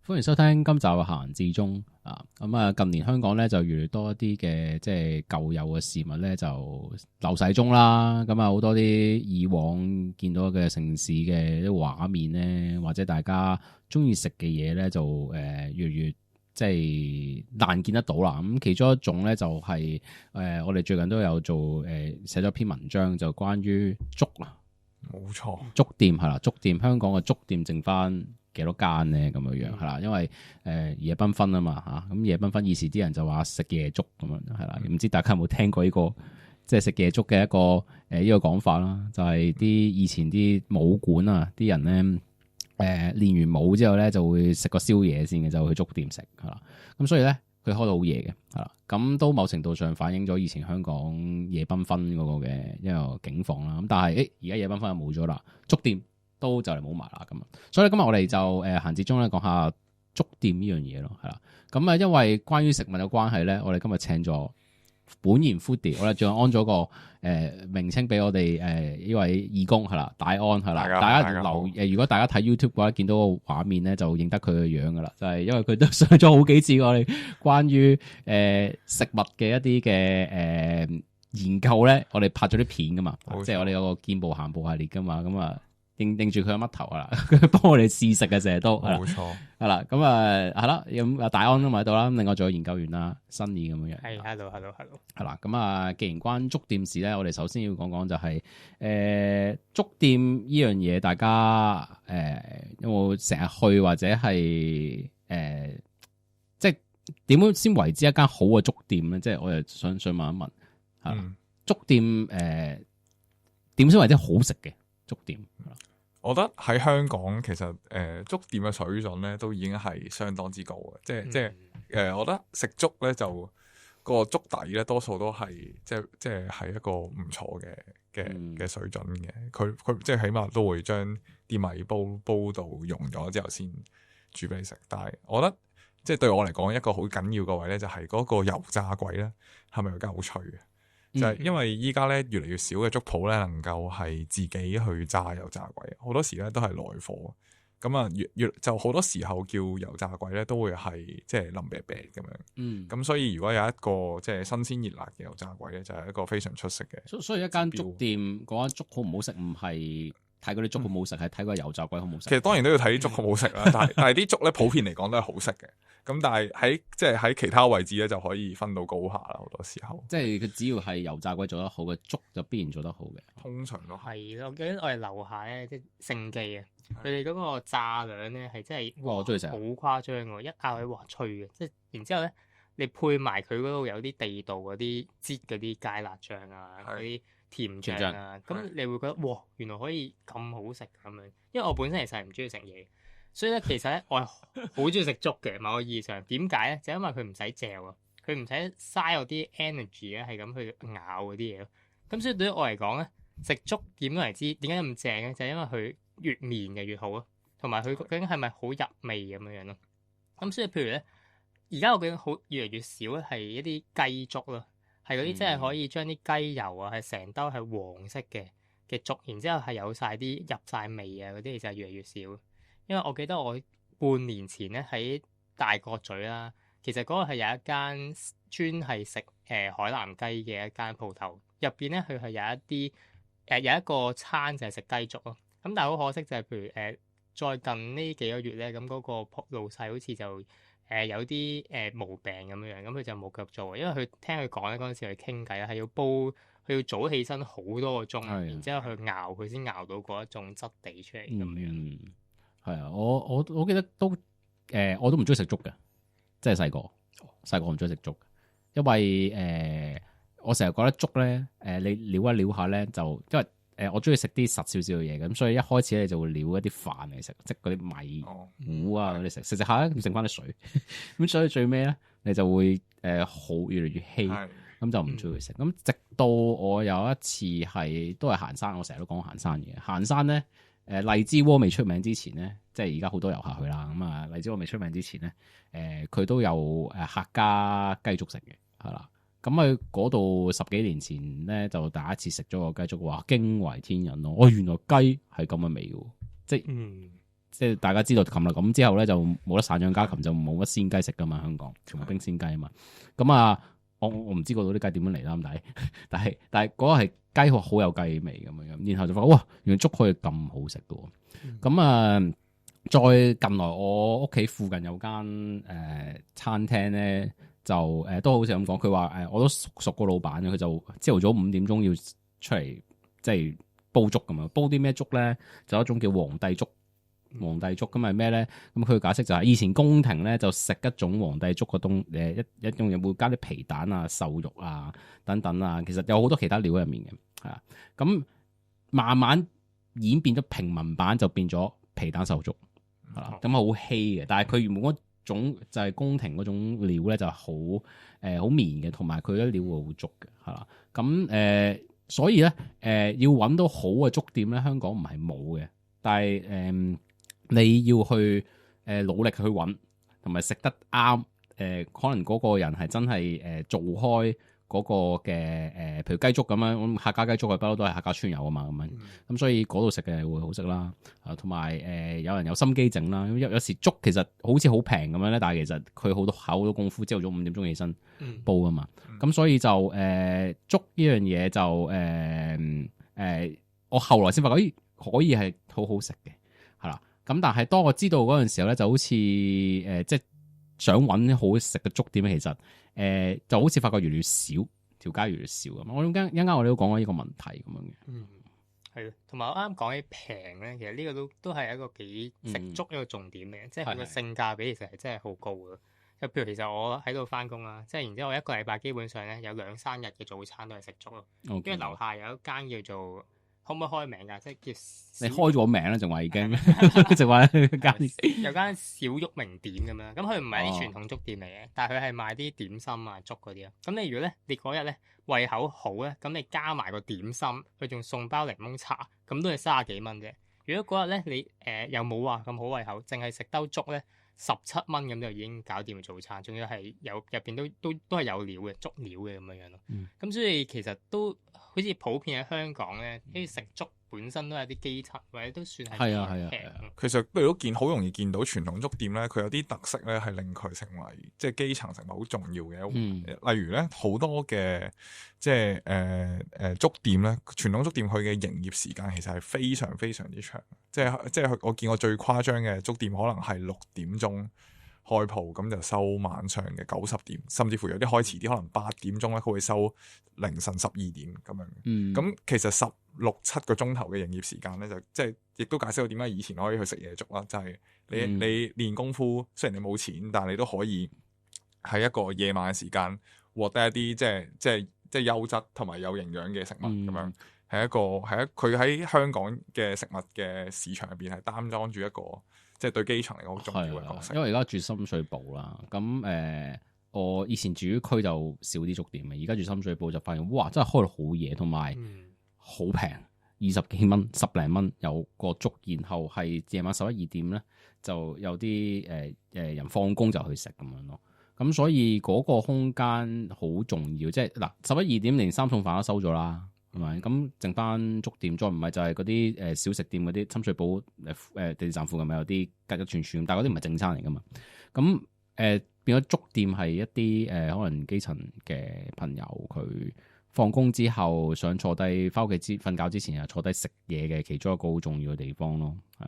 歡迎收聽今集嘅閒置中啊！咁啊，近年香港咧就越嚟越多一啲嘅即係舊有嘅事物咧就流逝中啦。咁啊，好多啲以往見到嘅城市嘅啲畫面咧，或者大家中意食嘅嘢咧，就越嚟越即係難見得到啦。咁其中一種咧就係我哋最近都有做寫咗篇文章，就關於粥啊，冇錯，粥店係啦，粥店香港嘅粥店剩翻幾多間咧咁樣樣係啦，因為夜繽紛啊嘛嚇，咁夜繽紛以前啲人就話食夜粥咁樣係啦，唔知大家有冇聽過呢個即係食夜粥嘅一個呢個講法啦？就係啲以前啲武館啊，啲人咧練完武之後咧就會食個宵夜先嘅，就去粥店食係啦。咁所以咧佢開到好夜嘅係啦，咁都某程度上反映咗以前香港夜繽紛嗰個嘅一個境況啦。咁但係而家夜繽紛就冇咗啦，粥店都就嚟冇埋啦咁啊，所以今日我哋就閒置中咧講下粥店呢樣嘢咯，係啦。咁啊，因為關於食物嘅關係咧，我哋今日請咗本然 foodie， 我哋仲安咗個名稱俾我哋呢位義工係啦，大安係啦，大家如果大家睇 YouTube 嘅話，見到個畫面咧就認得佢嘅樣噶啦，就係因為佢都上咗好幾次我哋關於食物嘅一啲嘅研究咧，我哋拍咗啲片噶嘛，即係我哋有個見步行步系列噶嘛，咁啊。認住佢個乜頭啊啦，佢幫我哋試食嘅成日都冇錯，係啦，咁啊係啦，咁啊大安都喺度啦，另外仲有研究員啦，Sunny咁樣樣，係 hello，係啦，咁啊既然關粥店事咧，我哋首先要講講就係粥店呢樣嘢，大家有冇成日去或者係即係點樣先為之一間好嘅粥店咧？即係我又想問一問，係粥店點先為之好食嘅粥店？我覺得喺香港其實粥店嘅水準咧都已經係相當之高嘅，即係我覺得食粥咧就個粥底咧多數都係即係一個唔錯嘅水準嘅，佢即係起碼都會將啲米煲到溶咗之後先煮俾你食。但係我覺得即係對我嚟講一個好緊要嘅位咧就係嗰個油炸鬼咧係咪夠脆嘅？就係因為依家咧越嚟越少嘅粥鋪咧能夠係自己去炸油炸鬼，好多時咧都係內貨。咁啊越就好多時候叫油炸鬼咧都會係即係腍啤啤咁樣。咁所以如果有一個即係新鮮熱辣嘅油炸鬼咧，就係一個非常出色嘅。所以一間粥店嗰間粥好唔好食，唔係睇嗰啲粥好唔好食，係睇個油炸鬼好唔好食。其實當然都要睇啲粥好唔好食啦，但係啲粥咧普遍嚟講都係好食嘅。咁但係喺其他位置咧就可以分到高下啦，好多時候。即係佢只要係油炸鬼做得好嘅粥，就必然做得好嘅。通常都係咯，我記得我哋樓下咧即係盛記啊，佢哋嗰個炸兩咧係真係我中意食，好誇張喎！一咬起哇脆嘅，即係然之後咧你配埋佢嗰度有啲地道嗰啲擠嗰啲芥辣醬啊，嗰啲甜醬啊，咁你會覺得哇原來可以咁好食咁樣。因為我本身其實係唔中意食嘢。所以咧，其實咧，我係好中意食粥嘅。某個意義上，點解咧？就因為佢唔使嚼啊，佢唔使嘥我啲 energy 咧，係咁去咬嗰啲嘢咯。咁所以對於我嚟講咧，食粥點樣為之點解咁正咧？就係因為佢越綿嘅越好咯，同埋佢究竟係咪好入味咁樣樣咯？咁所以譬如咧，而家我覺得好越嚟越少咧，係一啲雞粥咯，係嗰啲即係可以將啲雞油啊，係成兜係黃色嘅粥，然之後係有晒啲入晒味啊嗰啲，其實係越嚟越少。因為我記得我半年前咧喺大角咀啦，其實嗰個係有一間專係食海南雞嘅一間鋪頭，入邊咧佢係有一啲有一個餐就係食雞粥咯。咁但係好可惜就係譬如再近呢幾個月咧，咁嗰個老細好似就有啲毛病咁樣樣，咁佢就冇繼續做，因為佢聽佢講咧嗰陣時佢傾偈咧係要煲，佢要早起身好多個鐘，然之後去熬佢先熬到嗰一種質地出嚟咁樣。係啊，我記得都我都唔中意食粥嘅，即係細個我唔中意食粥，因為我成日覺得粥咧你撩一撩下咧就因為我中意食啲實少少嘅嘢，咁所以一開始咧就會撩一啲飯嚟食，即係嗰啲米糊啊嗰啲食下咧，剩翻啲水，咁所以最尾咧你就會好越嚟越稀，咁就唔中意食。咁直到我有一次都係行山，我成日都講行山嘅，行山咧。荔枝窩未出名之前咧，即係而家好多遊客去啦。咁啊，荔枝窩未出名之前咧，佢都有客家雞粥食嘅，係啦。咁佢嗰度10幾年前咧，就第一次食咗個雞粥，話驚為天人咯。原來雞係咁嘅味嘅，即係即係大家知道琴日咁之後咧就冇得散養家禽，就冇乜鮮雞食噶嘛，香港全部冰鮮雞啊嘛。咁啊，我唔知嗰度啲雞點樣嚟啦，咁但係嗰個係雞好有雞味咁樣，然後就發覺哇，原來粥可以咁好食噶喎。咁啊，再近來我屋企附近有間餐廳咧，就都好似咁講，佢話我都熟個老闆嘅，佢就朝頭早5點鐘要出嚟即係煲粥咁樣，煲啲咩粥咧？就有一種叫皇帝粥。皇帝粥咁係咩咧？咁佢解釋就係以前宮廷咧就食一種皇帝粥嘅一種嘢會加啲皮蛋啊、瘦肉啊等等啊，其實有好多其他料入面嘅，係啊。咁慢慢演變咗平民版就變咗皮蛋瘦肉，係啦。咁好稀嘅，但係佢原本嗰種就係宮廷嗰種料咧就好好綿嘅，同埋佢啲料會好足嘅，係啦。咁所以咧要揾到好嘅粥店咧，香港唔係冇嘅，但係你要去努力去揾，同埋食得啱。可能嗰個人係真係做開嗰個嘅譬如雞粥咁樣，咁客家雞粥嘅不嬲都係客家村有啊嘛，咁樣咁所以嗰度食嘅會好食啦。同埋有人有心機整啦。有時粥其實好似好平咁樣咧，但係其實佢好多考好多功夫，朝早5點鐘起身煲噶嘛。咁所以就粥呢樣嘢就我後來先發覺，可以係好好食嘅，係啦。咁但係當我知道嗰陣時候咧，就好似即係想揾好食嘅粥店咧，其實就好似發覺越嚟越少，條街越嚟越少咁。我一陣間我哋都講過呢個問題咁樣嘅。係咯，同埋我啱講起平咧，其實呢個都係一個幾食粥一個重點嘅，即係佢個性價比其實係真係好高嘅。就譬如其實我喺度翻工啦，即係然之後我一個禮拜基本上咧有2-3日嘅早餐都係食粥咯。跟住樓下有一間叫做，可唔可以開名㗎？即係叫你開咗名啦，仲話已經，仲話有間小旭名店咁樣。咁佢唔係啲傳統粥店嚟嘅，但係佢係賣啲點心啊、粥嗰啲咯。咁你如果咧，你嗰日咧胃口好咧，咁你加埋個點心，佢仲送包檸檬茶，咁都係30幾蚊啫。如果嗰日咧你又冇話咁好胃口，淨係食兜粥咧，17蚊咁就已經搞掂早餐，仲要係有入邊都係有料嘅，粥料嘅咁樣咯。咁所以其實都好似普遍喺香港咧，啲食粥本身都係啲基層，或者都算係平。其實不如都好容易見到傳統粥店咧，佢有啲特色咧，係令佢成為即係基層成為好重要嘅。例如咧，好多嘅即係粥店咧，傳統粥店佢嘅營業時間其實係非常非常之長。即係我見過最誇張嘅粥店，可能係6點鐘開鋪，咁就收晚上嘅90點，甚至乎有啲開遲啲，可能8點鐘咧，佢會收凌晨12點咁樣。咁其實16-17個鐘頭嘅營業時間咧，就即係亦都解釋到點解以前可以去食夜粥啦。就係你練功夫，雖然你冇錢，但係你都可以喺一個夜晚嘅時間獲得一啲即係優質同埋有營養嘅食物咁樣。佢喺香港嘅食物嘅市場入邊係擔當住一個即係對基層嚟講好重要嘅角色。因為而家住深水埗啦，咁我以前住區就少啲粥店嘅，而家住深水埗就發現哇，真係開到好夜，同埋好平，20幾蚊、10零蚊有個粥，然後係夜晚11-12點咧就有啲人放工就去食咁樣咯。咁所以嗰個空間好重要，即係嗱11-12點連3餸飯都收咗啦。係咪咁剩翻粥店？再唔係就係嗰啲小食店嗰啲，深水埗地鐵站附近咪有啲吉吉串串，但係嗰啲唔係正餐嚟噶嘛。咁變咗粥店係一啲可能基層嘅朋友，佢放工之後想坐低翻屋企瞓覺之前又坐低食嘢嘅其中一個好重要嘅地方咯。係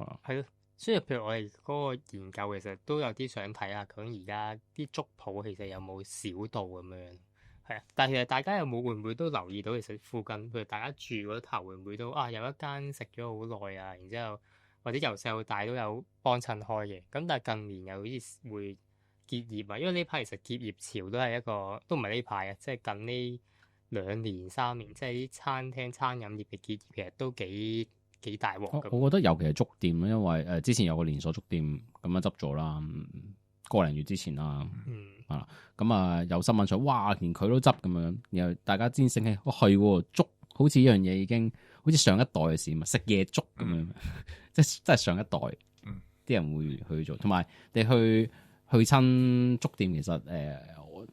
啊，係咯。所以譬如我哋嗰個研究其實都有啲想睇下，究竟而家啲粥鋪其實有冇少到咁樣。係啊，但係其實大家會唔會都留意到，其實附近譬如大家住嗰頭會唔會都有一間食咗好耐啊，然之後或者由細到大都有幫襯開嘅，咁但係近年又好似會結業啊，因為呢排其實結業潮都係一個都唔係呢排啊，即係近呢2年3年，即係啲餐廳餐飲業嘅結業其實都幾大鑊。我覺得尤其係粥店，因為之前有個連鎖粥店咁樣執咗啦，1零月之前啦。咁有新聞上，哇！連佢都執咁樣，然後大家先醒起，係粥，好似呢樣嘢已經好似上一代嘅事嘛，食夜粥咁樣，即係真係上一代，啲人會去做，同埋你去親粥店，其實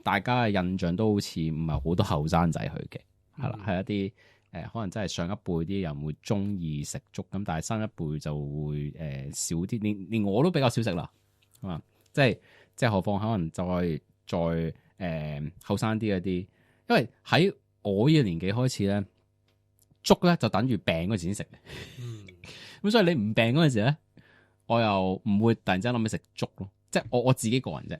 大家嘅印象都好似唔係好多後生仔去嘅，係啦，係一啲可能真係上一輩啲人會中意食粥，咁但係新一輩就會少啲，連我都比較少食啦，啊，即係何況可能再後生啲嗰啲，因為喺我呢個年紀開始咧，粥咧就等於病嗰陣先食嘅，咁所以你唔病嗰陣時咧，我又唔會突然之間諗起食粥咯。即係我自己個人啫，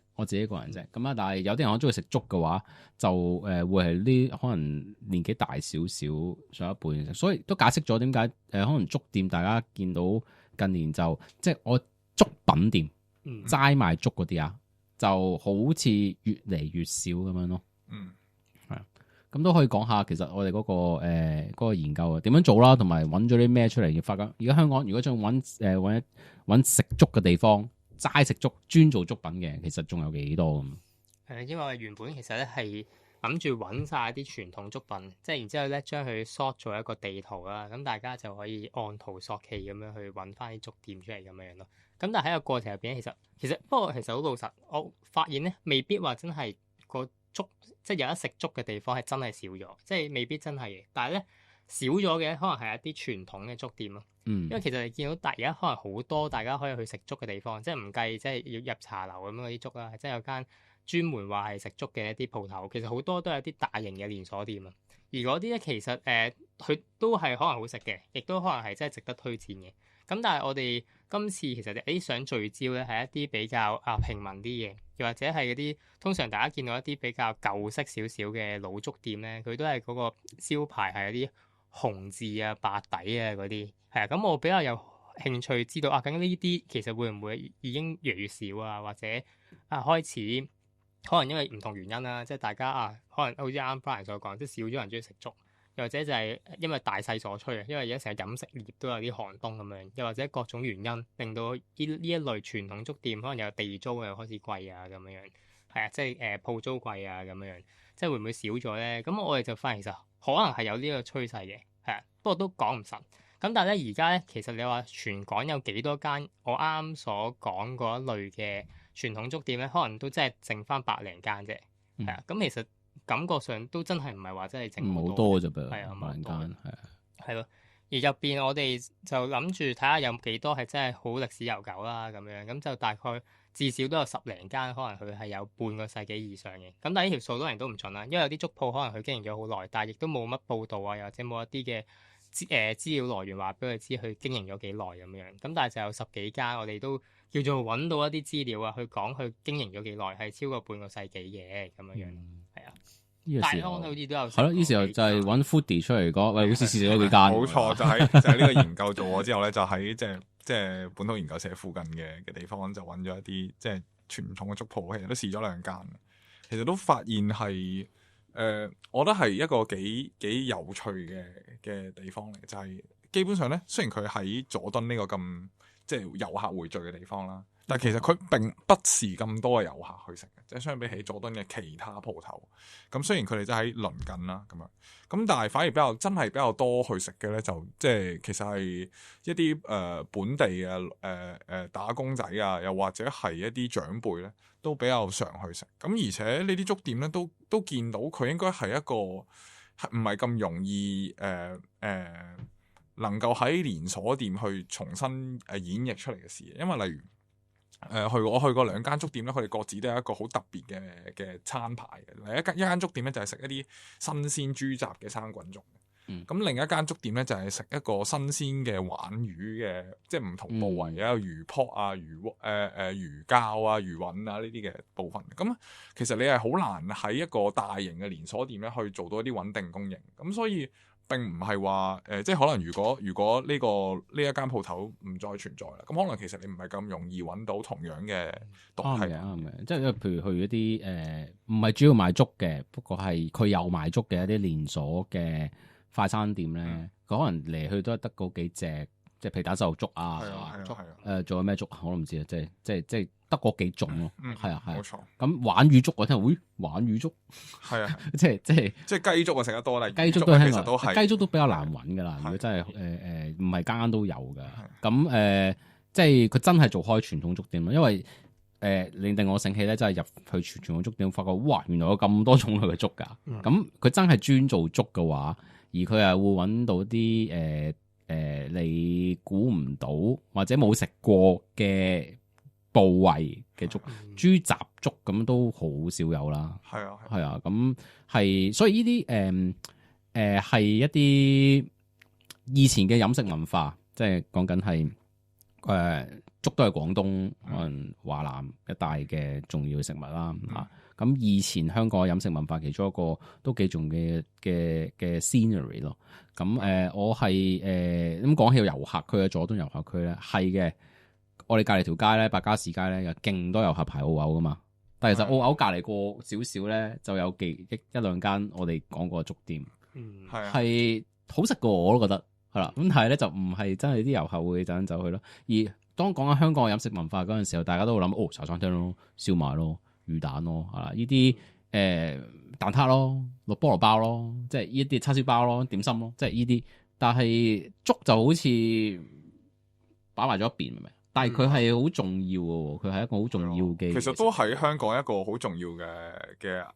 咁啊！但係有啲人我中意食粥嘅話，就會係啲可能年紀大少少上一輩食，所以都解釋咗點解可能粥店大家見到近年就即係我粥品店齋賣粥嗰啲啊，就好似越嚟越少咁樣咯。係啊，咁都可以講下其實我哋嗰個研究啊點樣做啦，同埋揾咗啲咩出嚟，發覺而家香港如果仲揾食粥嘅地方。齋食粥專做粥品嘅，其實仲有幾多咁？因為我哋原本其實咧係諗住揾晒啲傳統粥品，即係然之後咧將佢 sort 做一個地圖啦，咁大家就可以按圖索驥咁樣去揾翻啲粥店出嚟咁樣咯。咁但係喺個過程入邊，其實不過其實好老實，我發現咧未必話真係個粥即係有得食粥嘅地方係真係少咗，即係未必真係嘅。但係咧少咗嘅可能係一啲傳統嘅粥店咯。因為其實你見到而家可能好多大家可以去食粥嘅地方，即係唔計即係要入茶樓咁樣嗰啲粥啦，即係有間專門話係食粥嘅一啲鋪頭，其實好多都係一啲大型嘅連鎖店啊。而嗰啲咧其實佢都係可能好食嘅，亦都可能係真係值得推薦嘅。咁但係我哋今次其實想聚焦咧係一啲比較平民啲嘅，又或者係嗰啲通常大家見到一啲比較舊式少少嘅老粥店咧，佢都係嗰個招牌係一啲紅字啊、白底啊嗰啲。係啊，咁我比較有興趣知道究竟呢啲其實會唔會已經越嚟越少啊，或者開始可能因為唔同原因啦，即係大家可能好似啱 Brian 所講，即係少咗人中意食粥，又或者就係因為大勢所趨啊，因為而家成日飲食業都有啲寒冬咁樣，又或者各種原因令到呢一類傳統粥店可能有地租又開始貴啊咁樣，係啊，即係鋪租貴啊咁樣，即係會唔會少咗咧？咁我哋就發現其實可能係有呢個趨勢嘅，係啊，不過都講唔實。咁但係咧，而家咧，其實你話全港有幾多間我啱啱所講嗰一類嘅傳統粥店咧，可能都真係剩翻百零間啫。係啊，咁其實感覺上都真係唔係話真係剩好多啫噃。係啊，百零間係啊。係咯，而入邊我哋就諗住睇下有幾多係真係好歷史悠久啦，咁樣咁就大概至少都有10零間，可能佢係有半個世紀以上嘅。咁但係呢條數當然都唔準啦，因為有啲粥鋪可能佢經營咗好耐，但係亦都冇乜報導啊，又或者冇一啲嘅資料來源話俾佢知佢經營咗幾耐咁樣，咁但係就有10幾間，我哋都叫做揾到一啲資料啊，去講佢經營咗幾耐，係超過半個世紀嘅咁樣，係啊。大康好似都有係咯，呢時候就係揾 foodie 出嚟講，喂，好似試咗幾間。冇錯，就係呢個研究做咗之後咧，就喺即係本土研究社附近嘅地方就揾咗一啲即係傳統嘅粥鋪，其實都試咗2間，其實都發現係。我覺得係一個幾有趣嘅地方嚟，就係基本上咧，雖然佢喺佐敦呢個咁即係遊客匯聚嘅地方啦，但係其實佢並不是咁多嘅遊客去食嘅，即係相比起佐敦嘅其他鋪頭。咁雖然佢哋真係喺鄰近啦，咁樣咁，但係反而真係比較多去食嘅咧，就即係其實係一啲本地嘅打工仔啊，又或者係一啲長輩咧，都比較常去食。咁而且呢啲粥店咧，都見到佢應該係一個唔係咁容易能夠喺連鎖店去重新演繹出嚟嘅事。因為例如我去過2間粥店咧，佢哋各自都有一個好特別嘅餐牌嘅。一間粥店咧就係食一啲新鮮豬雜嘅生滾粥。咁另一間粥店咧就係食一個新鮮嘅皖魚嘅，即係唔同部位嘅魚泡啊、魚膠啊、魚韻啊呢啲嘅部分。咁其實你係好難喺一個大型嘅連鎖店咧去做到一啲穩定供應。咁所以並唔係話即係可能如果呢一間鋪頭唔再存在啦，咁可能其實你唔係咁容易揾到同樣嘅東西。啱嘅，即係譬如去一啲唔係主要賣粥嘅，不過係佢有賣粥嘅一啲連鎖嘅快餐店咧，佢可能嚟去都係得嗰幾隻，即係皮蛋瘦肉粥啊，仲有咩粥我都唔知啊，即係得嗰幾種咯，係啊，冇錯。咁皖魚粥我聽，皖魚粥係啊，即係雞粥我食得多啦，雞粥都其實都係雞粥都比較難揾噶啦，如果真係唔係間間都有噶，咁即係佢真係做開傳統粥店咯，因為令我醒起咧，真係入去傳統粥店，發覺哇，原來有咁多種類嘅粥噶，咁佢真係專做粥嘅話。而佢係會揾到啲你估唔到或者冇食過嘅部位嘅粥，豬雜粥咁都好少有啦。係啊，係啊，咁係所以呢啲係一啲以前嘅飲食文化，即係講緊係粥都係廣東可能華南一帶嘅重要食物啦嚇。咁以前香港嘅飲食文化其中一個都幾重要嘅 scenery 咯。咁我係咁講起個遊客區嘅佐敦遊客區咧，係嘅。我哋隔離條街咧，百家士街咧有勁多遊客排澳牛噶嘛。但係其實澳牛隔離過少少咧，就有一兩間我哋講過嘅粥店，係好食過我都覺得係啦。咁但係咧就唔係真係啲遊客會走緊走去咯。而當講緊香港嘅飲食文化嗰陣時候，大家都會諗茶餐廳咯、燒賣咯、魚蛋咯，係啦，呢啲蛋撻咯、落菠蘿包咯，即係呢啲叉燒包咯、點心咯，即係呢啲。但係粥就好似擺埋咗一邊，明唔明？但係佢係好重要嘅，佢係一個好重要嘅。其實都喺香港一個好重要嘅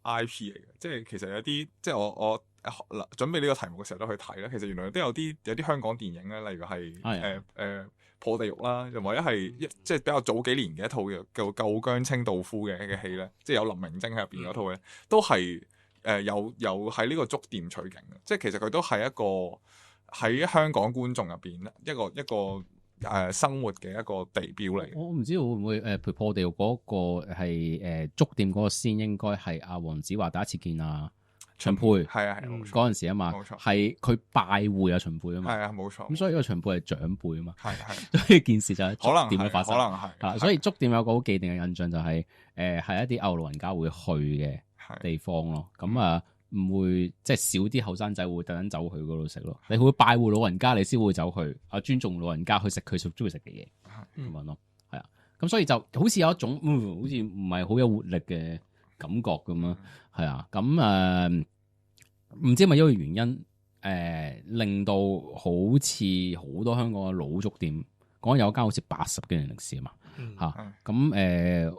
IP 嚟嘅，即係其實有啲即係我準備呢個題目嘅時候都去睇啦。其實原來都有啲香港電影咧，例如係破地獄啦，又或者係即係比較早幾年嘅一套叫《舊姜清道夫》嘅戲咧，即係有林明禎喺入邊嗰套咧，都係有喺呢個粥店取景嘅。即係其實佢都係一個喺香港觀眾入邊一個生活嘅一個地標嚟。我唔知會唔會譬如破地獄嗰個係粥店嗰個先應該係阿黃子華第一次見啊秦沛，係啊嗰陣時啊嘛，係佢拜會啊秦沛啊嘛，係啊冇錯。咁所以呢個秦沛係長輩啊嘛，係所以件事就係粥店嘅發生，可能係所以粥店有個好既定嘅印象就係係一啲歐老人家會去嘅地方咯。咁啊唔會即係少啲後生仔會突然走去嗰度食咯。你會拜會老人家，你先會走去尊重老人家去食佢中意食嘅嘢咁樣咯。係啊，咁所以就好似有一種好似唔係好有活力嘅感覺咁樣。係啊，咁唔知係咪因為原因令到好似好多香港嘅老粥店，講有一間好似80幾年歷史啊嘛嚇，咁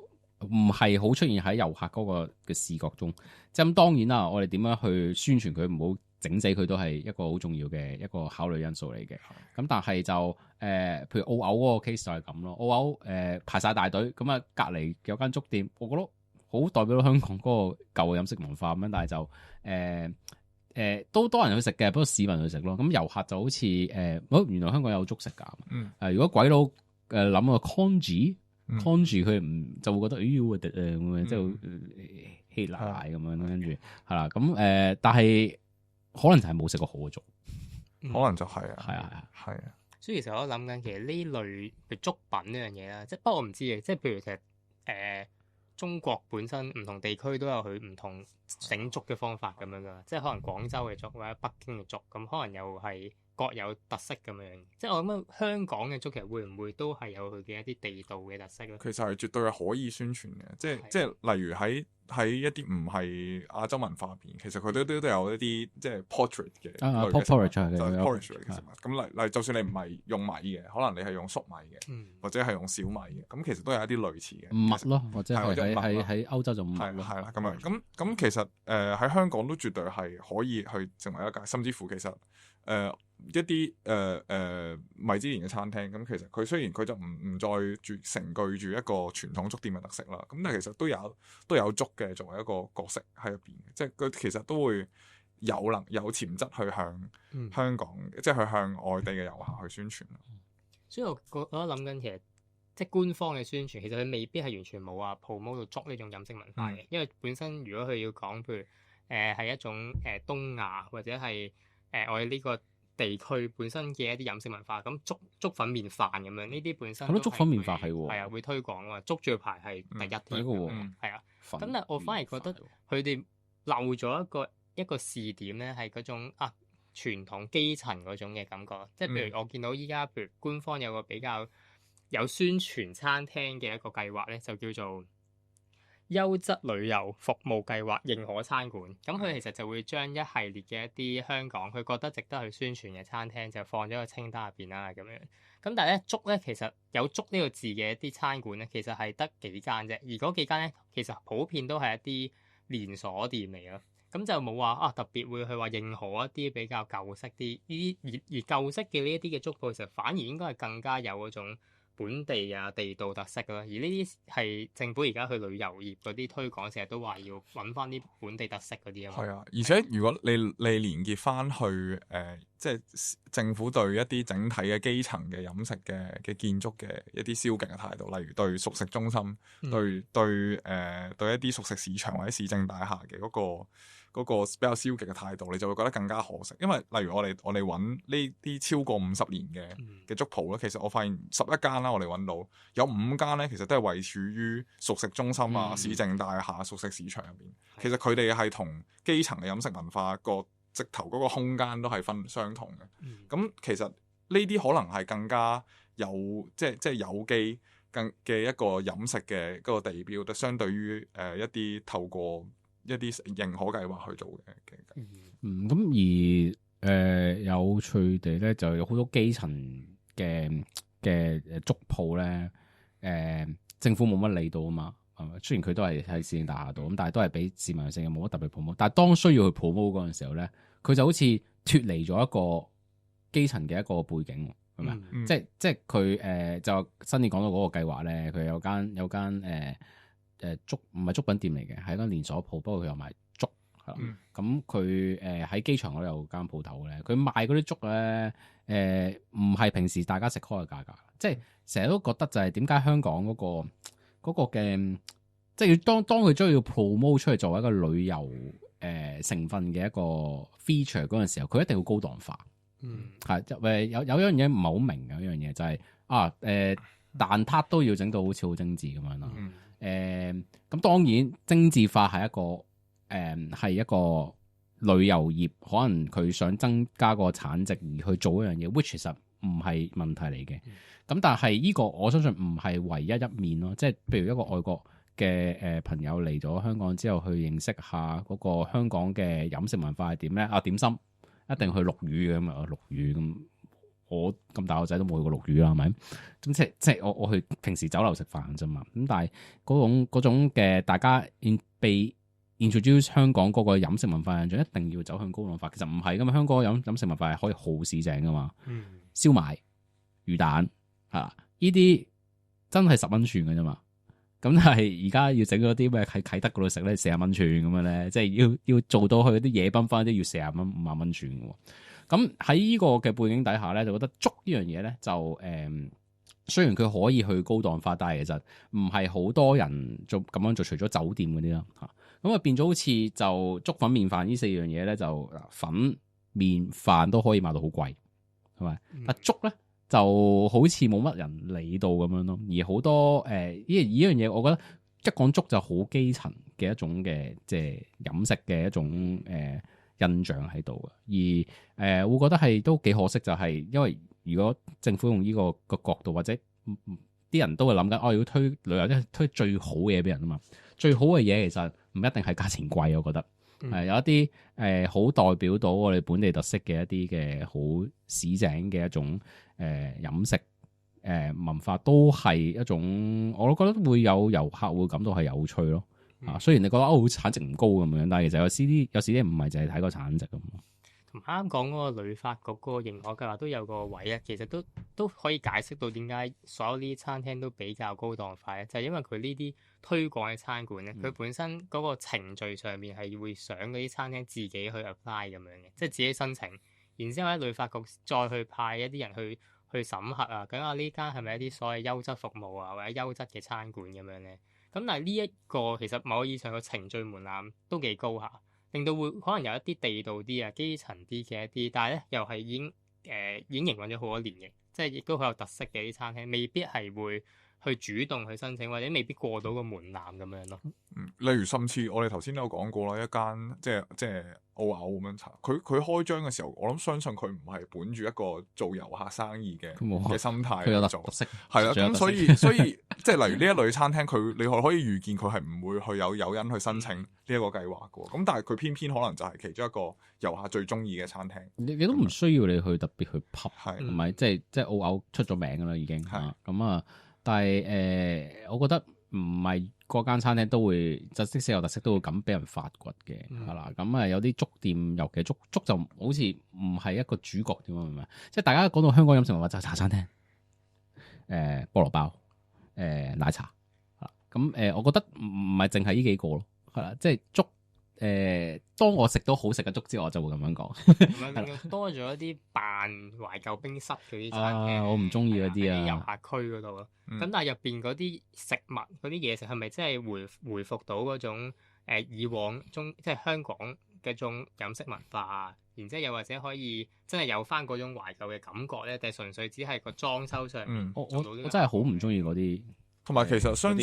唔係好出現喺遊客嗰個嘅視覺中。即係咁當然啦，我哋點樣去宣傳佢唔好整死佢都係一個好重要嘅一個考慮因素嚟嘅。咁但係就譬如澳牛嗰個 case 就係咁咯。澳牛排晒大隊，咁啊隔離有間粥店，我覺得好代表到香港嗰個舊嘅飲食文化咁樣，但係就都多人去食嘅，不過市民去食咯。咁遊客就好似原來香港有粥食㗎。如果鬼佬諗個 congee 佢唔就會覺得核突咁樣，即係稀奶咁樣，跟住係啦。咁但係可能就係冇食過好嘅粥，可能就係啊，係啊。所以其實我諗緊，其實呢類譬如粥品呢樣嘢啦，即係不過我唔知嘅，即係譬如其實中國本身唔同地區都有佢唔同整粥嘅方法咁樣噶，即係可能廣州嘅粥或者北京嘅粥，咁可能又係各有特色咁樣。即係我諗香港嘅粥其實會唔會都係有佢嘅一啲地道嘅特色咧？其實係絕對係可以宣傳嘅，即係例如喺一啲唔係亞洲文化入邊，其實佢都有一啲即係 porridge 嘅porridge 嚟嘅食物。咁例就算你唔係用米嘅，可能你係用粟米嘅，或者係用小米嘅，咁其實都有一啲類似嘅麥咯，或者喺歐洲就麥咯。係啦，咁樣咁其實喺香港都絕對係可以去成為一間，甚至乎其實一啲米芝蓮嘅餐廳，咁其實佢雖然佢就唔再承具住一個傳統粥店嘅特色啦，咁但係其實都有粥嘅作為一個角色喺入邊嘅，即係佢其實都會有潛質去向香港，即係去向外地嘅遊客去宣傳。所以我覺得諗緊，其實即係官方嘅宣傳，其實佢未必係完全冇話 promote 到粥呢種飲食文化嘅，因為本身如果佢要講，譬如係一種東亞或者係我哋呢個地區本身嘅一啲飲食文化，咁粥粉麵飯咁樣呢啲本身，我覺得粥粉麵飯係啊會推廣啊，粥住排係第一添嘅，係啊。咁但係我反而覺得佢哋漏咗一個視點咧，係嗰種傳統基層嗰種嘅感覺，即係譬如我見到依家譬如官方有個比較有宣傳餐廳嘅一個計劃咧，就叫做優質旅遊服務計劃認可餐館。咁佢其實就會將一系列嘅一啲香港佢覺得值得去宣傳嘅餐廳就放咗個清單入邊啦，咁樣。咁但係咧粥咧，其實有粥呢個字嘅一啲餐館咧，其實係得幾間啫，而嗰幾間咧其實普遍都係一啲連鎖店嚟咯。咁就冇話特別會去話認可一啲比較舊式啲呢啲而舊式嘅呢一啲嘅粥鋪，其實反而應該係更加有嗰種本地啊地道特色啦。而呢啲係政府而家去旅遊業嗰啲推廣，成日都話要揾翻啲本地特色嗰啲啊嘛。係啊，而且如果你連結翻去即係政府對一啲整體嘅基層嘅飲食嘅建築嘅一啲消極嘅態度，例如對熟食中心、對一啲熟食市場或者市政大廈嘅嗰個比較消極嘅態度，你就會覺得更加可惜。因為例如我哋揾呢啲超過50年嘅粥鋪咧，其實我發現11間啦，我哋揾到有5間咧，其實都係位處於熟食中心啊、市政大廈、熟食市場入邊。其實佢哋係同基層嘅飲食文化個直頭嗰個空間都係分相同嘅。咁其實呢啲可能係更加有即係有機嘅一個飲食嘅嗰個地標，相對於一啲透過一啲認可計劃去做嘅。咁而有趣地咧，就有好多基層嘅粥鋪咧，政府冇乜理到啊嘛。雖然佢都係喺市政大廈度，咁但係都係俾市民性嘅，冇乜特別 promote。但係當需要去 promote 嗰陣時候咧，佢就好似脫離咗一個基層嘅一個背景，係咪？即係佢就新年講到嗰個計劃咧，佢有間粥唔係粥品店嚟嘅，係一間連鎖鋪，不過佢有賣粥。咁佢喺機場嗰度有間鋪頭咧，佢賣嗰啲粥咧，唔係平時大家食開嘅價格，即係成日都覺得就係點解香港嗰個嘅，即係要當佢將要 promote 出嚟作為一個旅遊成分嘅一個 feature 嗰陣時候，佢一定要高檔化。係有樣嘢唔係好明嘅一樣嘢就係蛋撻都要整到好似好精緻咁樣啦。咁當然精緻化係一個旅遊業可能佢想增加個產值而去做一樣嘢，which 其實唔係問題嚟嘅。咁但係呢個我相信唔係唯一一面咯，即係譬如一個外國嘅朋友嚟咗香港之後去認識下嗰個香港嘅飲食文化係點咧？點心一定去陸羽嘅嘛，陸羽咁我咁大個仔都冇去過陸羽啦，係咪？咁即係我去平時酒樓食飯啫嘛。咁但係嗰種嘅大家被 introduce 香港嗰個飲食文化印象一定要走向高檔化，其實唔係噶嘛。香港飲食文化係可以好市井噶嘛。燒賣、魚蛋呢啲真係10蚊串嘅啫嘛。咁但係而家要整嗰啲咩喺啟德嗰度食咧40蚊串咁樣咧，即係要做到去啲夜繽紛都要40蚊50蚊串嘅。咁喺呢個嘅背景底下咧，就覺得粥呢樣嘢咧就雖然佢可以去高檔化，但係其實唔係好多人做咁樣做，除咗酒店嗰啲啦嚇。咁變咗好似就粥粉麵飯呢4樣嘢咧，就粉麵飯都可以賣到好貴，係咪？但粥咧就好似冇乜人理到咁樣咯。而好多呢樣嘢，我覺得一講粥就好基層嘅一種嘅即係飲食嘅一種印象喺度嘅。而會覺得係都幾可惜，就係因為如果政府用呢個角度，或者啲人都會諗緊，要推旅遊，即係推最好嘅嘢俾人啊嘛。最好嘅嘢其實唔一定係價錢貴，我覺得有一啲好代表到我哋本地特色嘅一啲嘅好市井嘅一種飲食文化，都係一種我都覺得會有遊客會感到係有趣咯。雖然你覺得產值唔高咁樣，但係其實有時啲唔係淨係睇個產值咁。同啱講嗰個旅發局嗰個認可計劃都有個位啊，其實都可以解釋到點解所有呢啲餐廳都比較高檔化咧，就係因為佢呢啲推廣嘅餐館咧，佢本身嗰個程序上面係會想嗰啲餐廳自己去 apply 咁樣嘅，即係自己申請，然之後咧旅發局再去派一啲人去審核啊，究竟呢間係咪一啲所謂優質服務啊，或者優質嘅餐館咁樣咧？咁但係呢一個其實某意義上個程序門檻都幾高下。令到會可能有一啲地道啲啊、基層啲嘅一啲，但係咧又係已經營運咗好多年嘅，即係亦都好有特色嘅啲餐廳，未必係會去主動去申請，或者未必過到個門檻咁樣咯。例如甚至我哋頭先都有講過啦，一間即係澳牛咁樣茶，佢開張嘅時候，我諗相信佢唔係本住一個做遊客生意嘅心態去做，係啦。咁所以即係例如呢一類餐廳，你可以預見佢係唔會去有誘因去申請呢一個計劃嘅。咁但係佢偏偏可能就係其中一個遊客最中意嘅餐廳。你都唔需要你去特別去匹，唔係即係澳牛出咗名㗎啦已經。咁但係我覺得唔係嗰間餐廳都會，就即使有特色都會咁俾人發掘嘅，係啦。咁啊有啲粥店，尤其粥就好似唔係一個主角點樣，係咪？即係大家講到香港飲食文化就係茶餐廳，菠蘿包，奶茶，咁我覺得唔係淨係呢幾個咯，係啦，即係粥。當我食到好食嘅粥之後，我就會咁樣講。咁樣多咗一啲扮懷舊冰室嗰啲餐廳，我唔中意嗰啲啊。遊客區嗰度咯。咁但係入邊嗰啲食物、嗰啲嘢食係咪真係回復到嗰種以往中即係香港嘅種飲食文化啊？然之後又或者可以真係有翻嗰種懷舊嘅感覺咧？定係純粹只係個裝修上面我真係好唔中意嗰啲。同埋其實相信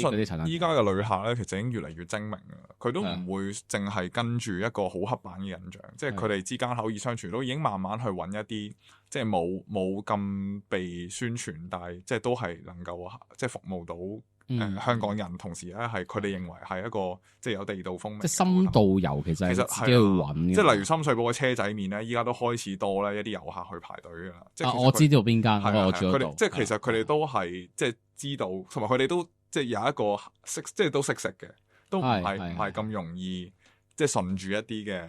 依家嘅旅客咧，其實已經越嚟越精明啦。佢都唔會淨係跟住一個好刻板嘅印象，即係佢哋之間口耳相傳都已經慢慢去揾一啲即係冇咁被宣傳，但係即係都係能夠即係服務到香港人，同時咧係佢哋認為係一個即係有地道風味。即係深度遊其實自己去揾嘅，即係例如深水埗嘅車仔麵咧，依家都開始多咧一啲遊客去排隊㗎啦。即係我知道邊間，我住嗰度。即係其實佢哋都係即係知道，同埋佢哋都即係有一個即係都識食嘅，都唔係咁容易即係順住一啲嘅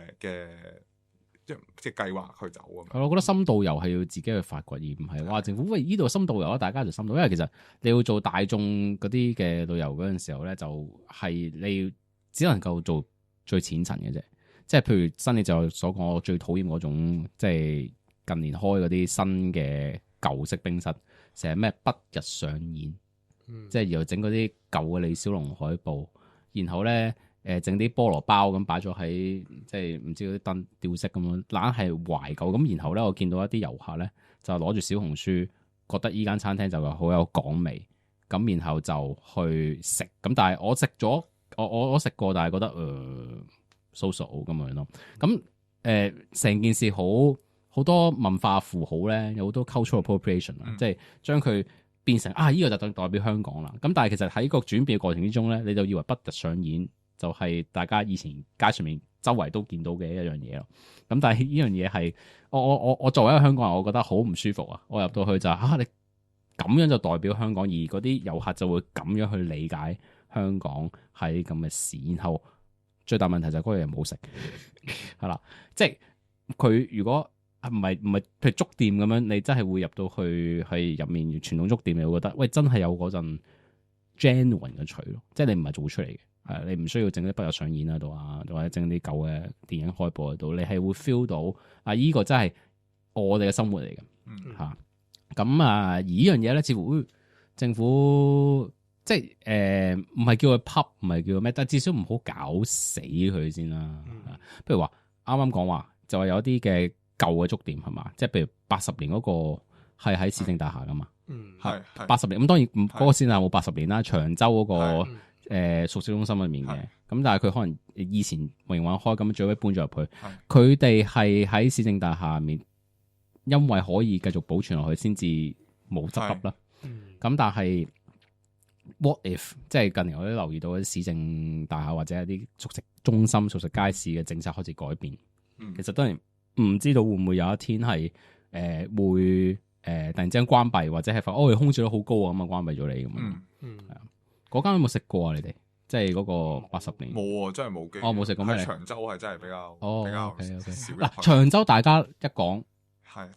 即係計劃去走啊。我覺得深度遊係要自己去發掘，而唔係話政府喂呢度深度遊啊，大家就深度。因為其實你要做大眾嗰啲嘅旅遊嗰陣時候咧，就係你要只能夠做最淺層嘅啫。即係譬如新你就所講，我最討厭嗰種即係近年開嗰啲新嘅舊式冰室，成日咩不日上演。即係又整嗰啲舊嘅李小龍海報，然後咧整啲菠蘿包咁擺咗喺即係唔知嗰啲燈吊飾咁樣，懶係懷舊咁。然後咧我見到一啲遊客咧就攞住小紅書，覺得依間餐廳就係好有港味，咁然後就去食。咁但係我食咗，我食過，但係覺得so so 咁樣咯。咁成件事好多文化符號咧，有好多 cultural appropriation 即係將佢變成呢個就代表香港啦。咁但係其實喺個轉變嘅過程之中咧，你就以為不日上演就係大家以前街上面周圍都見到嘅一樣嘢咯。咁但係呢樣嘢係我作為一個香港人，我覺得好唔舒服啊！我入到去就你咁樣就代表香港，而嗰啲遊客就會咁樣去理解香港係咁嘅事。然後最大問題就係嗰樣嘢冇食，係啦，即係佢如果唔係，譬如粥店咁樣，你真係會入到去係入面傳統粥店，你會覺得喂真係有嗰陣 genuine 嘅趣咯，即係你唔係做出嚟嘅，係你唔需要整啲不日上演喺度啊，或者整啲舊嘅電影開播喺度，你係會 feel 到依個真係我哋嘅生活嚟嘅嚇。咁而呢樣嘢咧，似乎政府即係唔係叫佢 pub，唔係叫佢咩，但至少唔好搞死佢先啦。譬如話啱啱講話就係有啲嘅舊嘅粥店係嘛，即係譬如80年嗰個係喺市政大廈噶嘛，係80年咁，當然嗰個先係冇80年啦，長洲嗰個熟食中心裏面嘅，咁但係佢可能以前營運開，咁最尾搬咗入去，佢哋係喺市政大廈入面，因為可以繼續保存落去，先至冇執笠啦。咁但係 what if 即係近年我都留意到啲市政大廈或者一啲熟食中心、熟食街市嘅政策開始改變，其實當然唔知道會唔會有一天係會突然之間關閉，或者係發空置率好高啊，咁啊關閉咗你咁樣。係啊，嗰間有冇食過啊？你哋即係嗰個80年冇啊，真係冇機。冇食過咩？長洲係真係比較少。嗱，長洲大家一講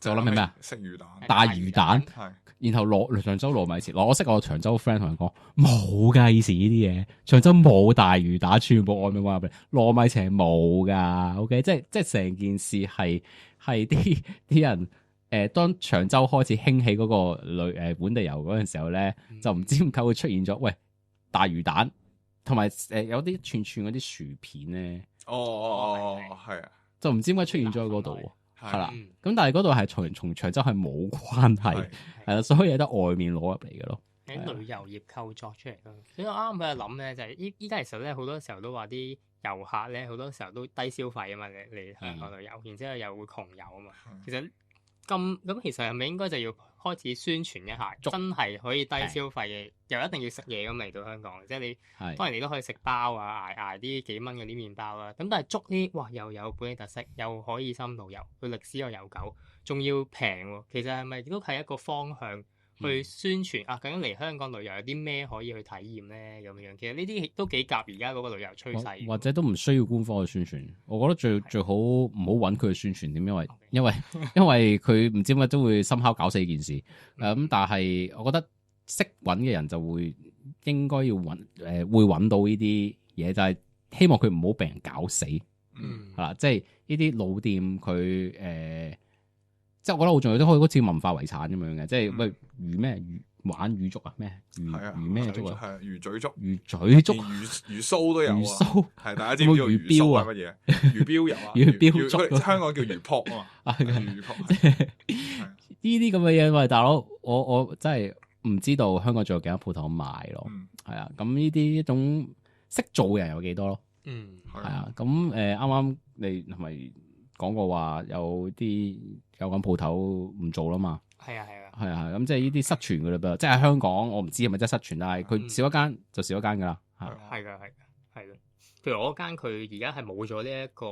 就諗起咩啊？食魚蛋，大魚蛋，然後長洲糯米糍。我識我長洲 friend 同人講冇㗎，以前呢啲嘢長洲冇大魚蛋，全部外面話俾你糯米糍係冇㗎。OK，即係成件事係啲人當長洲開始興起嗰個本地遊嗰陣時候咧，就唔知點解會出現咗大魚蛋，同埋有啲串嗰啲薯片咧。係啊，就唔知點解出現咗喺嗰度。係啦，咁但係嗰度係從長洲係冇關係，係啦，所有嘢都外面攞入嚟嘅咯。喺旅遊業構作出嚟咯。所以我啱啱喺度諗咧，就係依家其實咧好多時候都話啲遊客咧好多時候都低消費啊嘛，你香港旅遊，然之後又會窮遊啊嘛。其實咁其實係咪應該就要開始宣傳一下，真係可以低消費嘅，又一定要食嘢咁嚟到香港，即係你當然你都可以食包啊，捱啲幾蚊嗰啲麵包啦。咁但係粥啲又有本地特色，又可以深度遊，佢歷史又悠久，仲要平喎。其實係咪都係一個方向去宣傳啊，究竟嚟香港旅遊有啲咩可以去體驗咧咁樣。其實呢啲都幾夾而家嗰個旅遊趨勢。或者都唔需要官方去宣傳，我覺得最好唔好揾佢去宣傳點，因為佢唔知點解都會深刻搞死件事。咁但係我覺得識揾嘅人就會應該要會揾到呢啲嘢，就係希望佢唔好被人搞死。係啦，即係呢啲老店佢即係我覺得好重要，都可以好似文化遺產咁樣嘅，即係喂魚咩玩魚粥啊咩魚咩粥啊，係魚嘴粥，魚嘴粥，魚鬚都有啊，魚鬚係大家知唔知道魚鬚係乜嘢？魚標有啊，魚標粥，香港叫魚撲啊嘛，魚撲。呢啲咁嘅嘢，喂大佬，我真係唔知道香港仲有幾多鋪頭賣咯，係啊，咁呢啲一種識做嘅人有幾多咯？係啊，咁啱啱你係咪講過話有間鋪頭唔做啦嘛？係啊，咁即係呢啲失傳噶啦噃，即係香港我唔知係咪真係失傳，但係佢少一間就少一間噶啦。係噶。譬如我嗰間佢而家係冇咗呢一個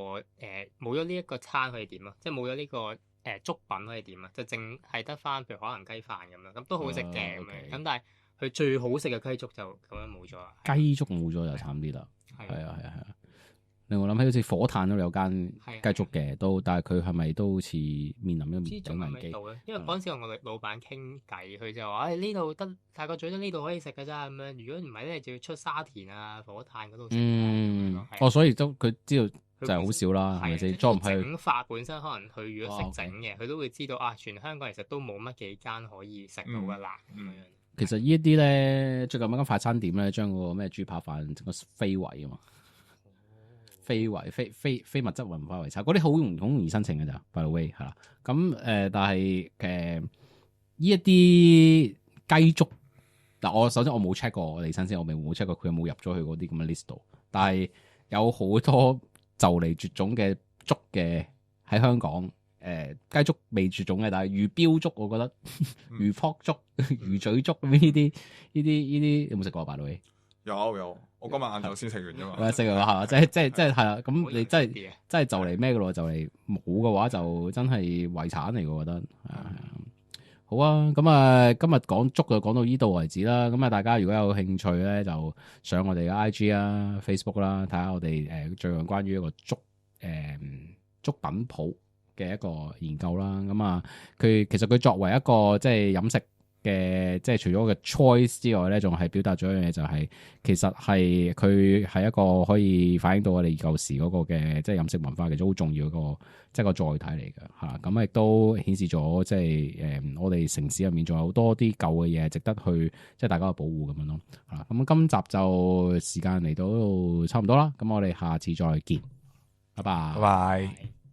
冇咗呢一個餐可以點啊，即係冇咗呢個粥品可以點啊，就淨係得翻譬如可能雞飯咁樣，咁都好食嘅咁樣。咁但係佢最好食嘅雞粥就咁樣冇咗啦。雞粥冇咗就慘啲啦。係啊。令我諗起好似火炭都有間雞粥嘅，但係佢係咪都好似面臨一種危機？因為嗰陣時我老闆傾偈，佢就話：呢度得大角咀得呢度可以食㗎咋咁樣。如果唔係咧，就要出沙田啊、火炭嗰度食。所以都佢知道就係好少啦，係咪先？再唔係整法本身，可能佢如果識整嘅，佢都會知道啊。全香港其實都冇乜幾間可以食到㗎啦。其實呢一啲咧，最近嗰間快餐店咧，將嗰個咩豬扒飯整個非遺啊嘛。非物質文化遺產，嗰啲好容易申請嘅咋 by the way 係啦。咁但係呢一啲雞粥嗱，我首先我冇 check 過李生先，我冇 check 過佢有冇入咗去嗰啲咁嘅 list 度。但係有好多就嚟絕種嘅粥嘅喺香港，雞粥未絕種嘅，但係魚標粥，我覺得魚撲粥、魚嘴粥咁呢啲有冇食過 by the way？有。我今日晏晝先食完啫嘛，食啊，係嘛？即係係啦。咁你真係就嚟咩嘅咯？就嚟冇嘅話，就真係遺產嚟嘅，我覺得。好啊，咁今日講粥就講到呢度為止啦。咁大家如果有興趣咧，就上我哋嘅 IG 啊、Facebook 啦，睇下我哋最近關於一個粥品譜嘅一個研究啦。咁其實佢作為一個即係飲食嘅，即係除咗個 choice 之外咧，仲係表達咗一樣嘢，就係其實係佢係一個可以反映到我哋舊時嗰個嘅即係飲食文化其實好重要一個即係個載體嚟嘅嚇。咁亦都顯示咗即係我哋城市入面仲有好多啲舊嘅嘢值得去即係大家去保護咁樣咯。咁今集就時間嚟到差唔多啦，咁我哋下次再見，拜拜。